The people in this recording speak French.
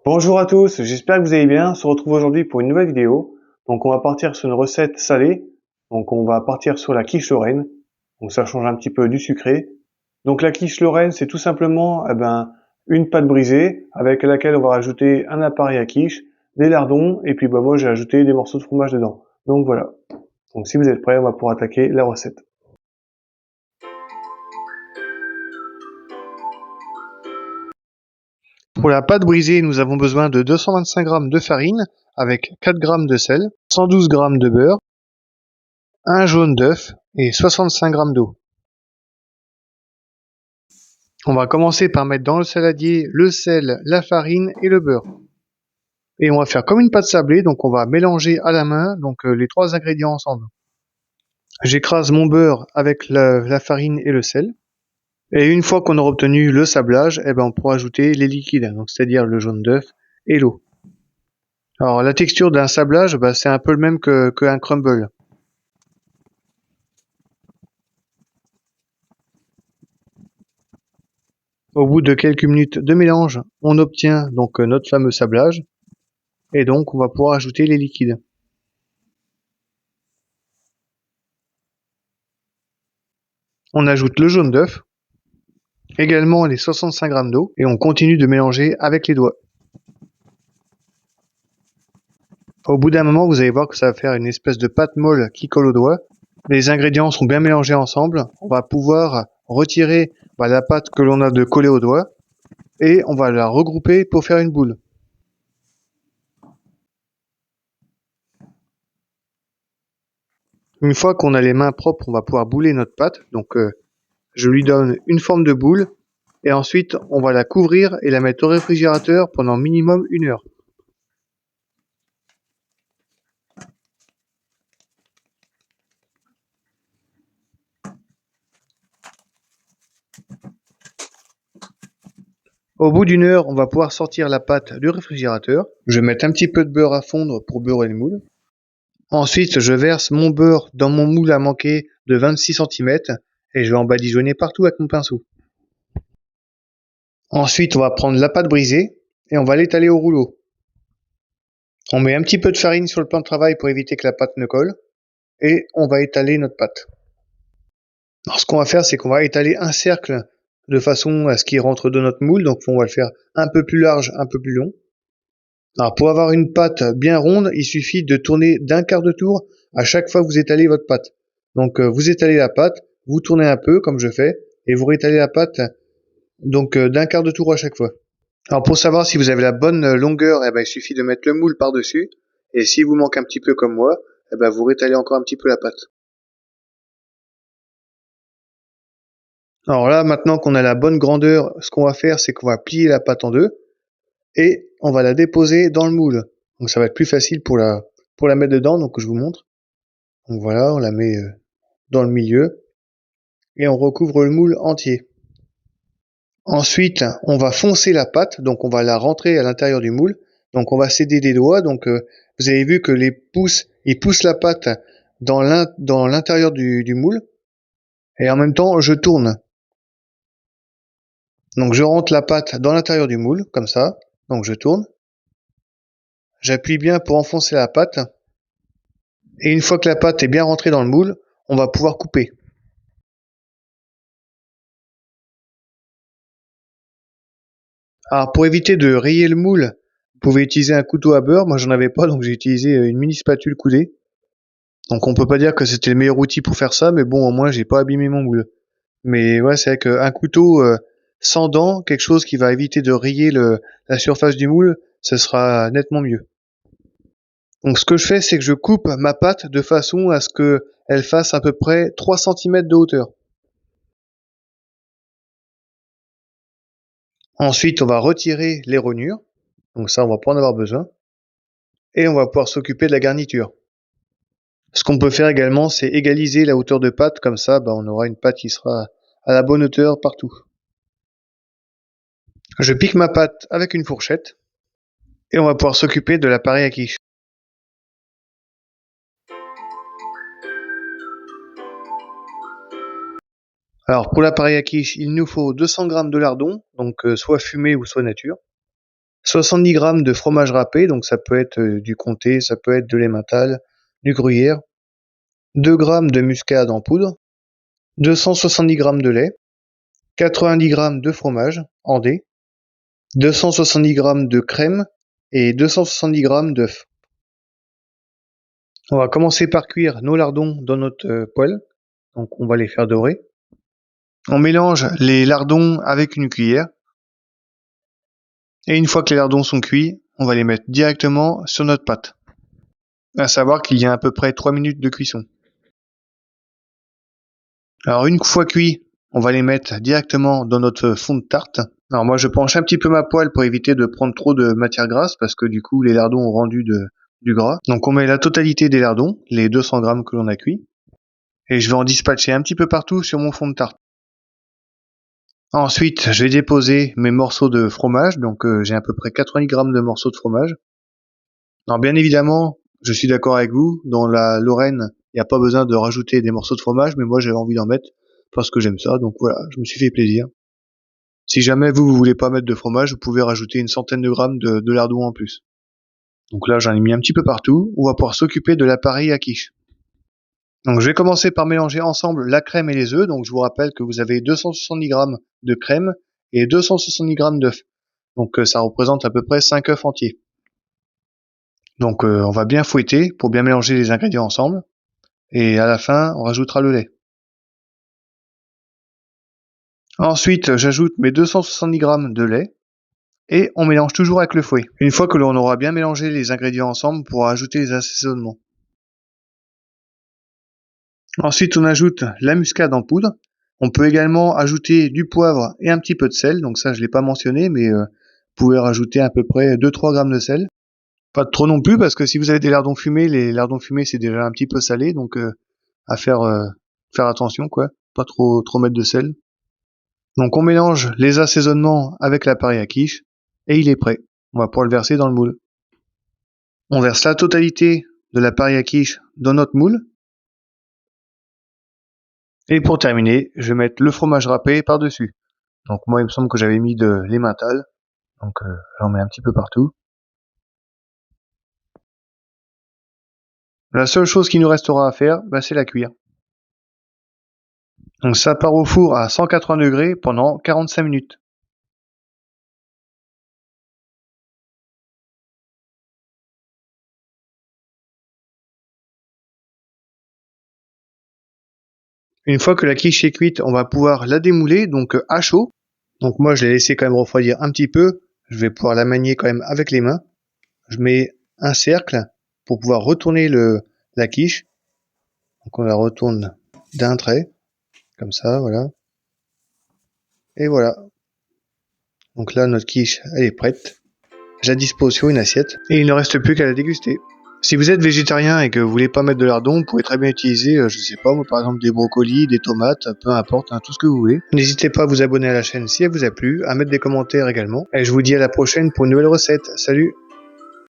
Bonjour à tous, j'espère que vous allez bien. On se retrouve aujourd'hui pour une nouvelle vidéo. Donc on va partir sur une recette salée. Donc on va partir sur la quiche Lorraine. Donc ça change un petit peu du sucré. Donc la quiche Lorraine, c'est tout simplement une pâte brisée avec laquelle on va rajouter un appareil à quiche, des lardons et puis moi j'ai ajouté des morceaux de fromage dedans. Donc voilà. Donc si vous êtes prêts, on va pouvoir attaquer la recette. Pour la pâte brisée, nous avons besoin de 225 g de farine avec 4 g de sel, 112 g de beurre, un jaune d'œuf et 65 g d'eau. On va commencer par mettre dans le saladier le sel, la farine et le beurre. Et on va faire comme une pâte sablée, donc on va mélanger à la main les trois ingrédients ensemble. J'écrase mon beurre avec la farine et le sel. Et une fois qu'on aura obtenu le sablage, on pourra ajouter les liquides, donc c'est-à-dire le jaune d'œuf et l'eau. Alors la texture d'un sablage, c'est un peu le même qu'un crumble. Au bout de quelques minutes de mélange, on obtient donc notre fameux sablage. Et donc on va pouvoir ajouter les liquides. On ajoute le jaune d'œuf, également les 65 g d'eau, et on continue de mélanger avec les doigts. Au bout d'un moment, vous allez voir que ça va faire une espèce de pâte molle qui colle aux doigts. Les ingrédients sont bien mélangés ensemble. On va pouvoir retirer la pâte que l'on a de coller aux doigts et on va la regrouper pour faire une boule. Une fois qu'on a les mains propres, on va pouvoir bouler notre pâte. Donc je lui donne une forme de boule et ensuite on va la couvrir et la mettre au réfrigérateur pendant minimum 1 heure. Au bout d'1 heure, on va pouvoir sortir la pâte du réfrigérateur. Je vais mettre un petit peu de beurre à fondre pour beurrer le moule. Ensuite, je verse mon beurre dans mon moule à manquer de 26 cm et je vais en badigeonner partout avec mon pinceau. Ensuite, on va prendre la pâte brisée et on va l'étaler au rouleau. On met un petit peu de farine sur le plan de travail pour éviter que la pâte ne colle et on va étaler notre pâte. Alors, ce qu'on va faire, c'est qu'on va étaler un cercle de façon à ce qu'il rentre dans notre moule. Donc, on va le faire un peu plus large, un peu plus long. Alors, pour avoir une pâte bien ronde, il suffit de tourner d'un quart de tour à chaque fois que vous étalez votre pâte. Donc, vous étalez la pâte, vous tournez un peu, comme je fais, et vous réétalez la pâte d'un quart de tour à chaque fois. Alors, pour savoir si vous avez la bonne longueur, il suffit de mettre le moule par-dessus. Et s'il vous manque un petit peu comme moi, vous réétalez encore un petit peu la pâte. Alors là, maintenant qu'on a la bonne grandeur, ce qu'on va faire, c'est qu'on va plier la pâte en deux et on va la déposer dans le moule. Donc ça va être plus facile pour la mettre dedans, donc je vous montre. Donc voilà, on la met dans le milieu et on recouvre le moule entier. Ensuite, on va foncer la pâte, donc on va la rentrer à l'intérieur du moule. Donc on va s'aider des doigts. Donc vous avez vu que les pouces, ils poussent la pâte dans l'intérieur du moule. Et en même temps, je tourne. Donc je rentre la pâte dans l'intérieur du moule, comme ça. Donc je tourne. J'appuie bien pour enfoncer la pâte. Et une fois que la pâte est bien rentrée dans le moule, on va pouvoir couper. Alors pour éviter de rayer le moule, vous pouvez utiliser un couteau à beurre. Moi j'en avais pas, donc j'ai utilisé une mini spatule coudée. Donc on peut pas dire que c'était le meilleur outil pour faire ça, mais bon, au moins j'ai pas abîmé mon moule. Mais ouais, c'est vrai qu'un couteau sans dents, quelque chose qui va éviter de rayer la surface du moule, ce sera nettement mieux. Donc ce que je fais, c'est que je coupe ma pâte de façon à ce qu'elle fasse à peu près 3 cm de hauteur. Ensuite, on va retirer les rognures. Donc ça, on va pas en avoir besoin. Et on va pouvoir s'occuper de la garniture. Ce qu'on peut faire également, c'est égaliser la hauteur de pâte. Comme ça, on aura une pâte qui sera à la bonne hauteur partout. Je pique ma pâte avec une fourchette. Et on va pouvoir s'occuper de l'appareil à quiche. Alors pour l'appareil à quiche, il nous faut 200 g de lardons, donc soit fumé ou soit nature. 70 g de fromage râpé, donc ça peut être du comté, ça peut être de l'emmental, du gruyère, 2 g de muscade en poudre, 270 g de lait, 90 g de fromage en dés, 270 g de crème et 270 g d'œufs. On va commencer par cuire nos lardons dans notre poêle, donc on va les faire dorer. On mélange les lardons avec une cuillère. Et une fois que les lardons sont cuits, on va les mettre directement sur notre pâte. À savoir qu'il y a à peu près 3 minutes de cuisson. Alors une fois cuits, on va les mettre directement dans notre fond de tarte. Alors moi je penche un petit peu ma poêle pour éviter de prendre trop de matière grasse parce que du coup les lardons ont rendu du gras. Donc on met la totalité des lardons, les 200 g que l'on a cuits. Et je vais en dispatcher un petit peu partout sur mon fond de tarte. Ensuite, je vais déposer mes morceaux de fromage, donc j'ai à peu près 90 g de morceaux de fromage. Alors bien évidemment, je suis d'accord avec vous, dans la Lorraine, il n'y a pas besoin de rajouter des morceaux de fromage, mais moi j'avais envie d'en mettre parce que j'aime ça, donc voilà, je me suis fait plaisir. Si jamais vous voulez pas mettre de fromage, vous pouvez rajouter une centaine de grammes de lardons en plus. Donc là j'en ai mis un petit peu partout, on va pouvoir s'occuper de l'appareil à quiche. Donc je vais commencer par mélanger ensemble la crème et les œufs. Donc je vous rappelle que vous avez 270 g de crème et 270 g d'œufs. Donc ça représente à peu près 5 œufs entiers. Donc on va bien fouetter pour bien mélanger les ingrédients ensemble. Et à la fin, on rajoutera le lait. Ensuite, j'ajoute mes 270 g de lait. Et on mélange toujours avec le fouet. Une fois que l'on aura bien mélangé les ingrédients ensemble, on pourra ajouter les assaisonnements. Ensuite, on ajoute la muscade en poudre. On peut également ajouter du poivre et un petit peu de sel. Donc ça, je l'ai pas mentionné, mais vous pouvez rajouter à peu près 2-3 g de sel. Pas trop non plus, parce que si vous avez des lardons fumés, les lardons fumés, c'est déjà un petit peu salé. Donc à faire attention, quoi. Pas trop mettre de sel. Donc on mélange les assaisonnements avec l'appareil à quiche. Et il est prêt. On va pouvoir le verser dans le moule. On verse la totalité de l'appareil à quiche dans notre moule. Et pour terminer, je vais mettre le fromage râpé par-dessus. Donc moi, il me semble que j'avais mis de l'emmental. Donc j'en mets un petit peu partout. La seule chose qui nous restera à faire, c'est la cuire. Donc ça part au four à 180 degrés pendant 45 minutes. Une fois que la quiche est cuite, on va pouvoir la démouler, donc à chaud. Donc moi, je l'ai laissé quand même refroidir un petit peu. Je vais pouvoir la manier quand même avec les mains. Je mets un cercle pour pouvoir retourner la quiche. Donc on la retourne d'un trait, comme ça, voilà. Et voilà. Donc là, notre quiche, elle est prête. Je la dispose sur une assiette et il ne reste plus qu'à la déguster. Si vous êtes végétarien et que vous voulez pas mettre de lardons, vous pouvez très bien utiliser, je sais pas, moi, par exemple des brocolis, des tomates, peu importe, tout ce que vous voulez. N'hésitez pas à vous abonner à la chaîne si elle vous a plu, à mettre des commentaires également. Et je vous dis à la prochaine pour une nouvelle recette. Salut!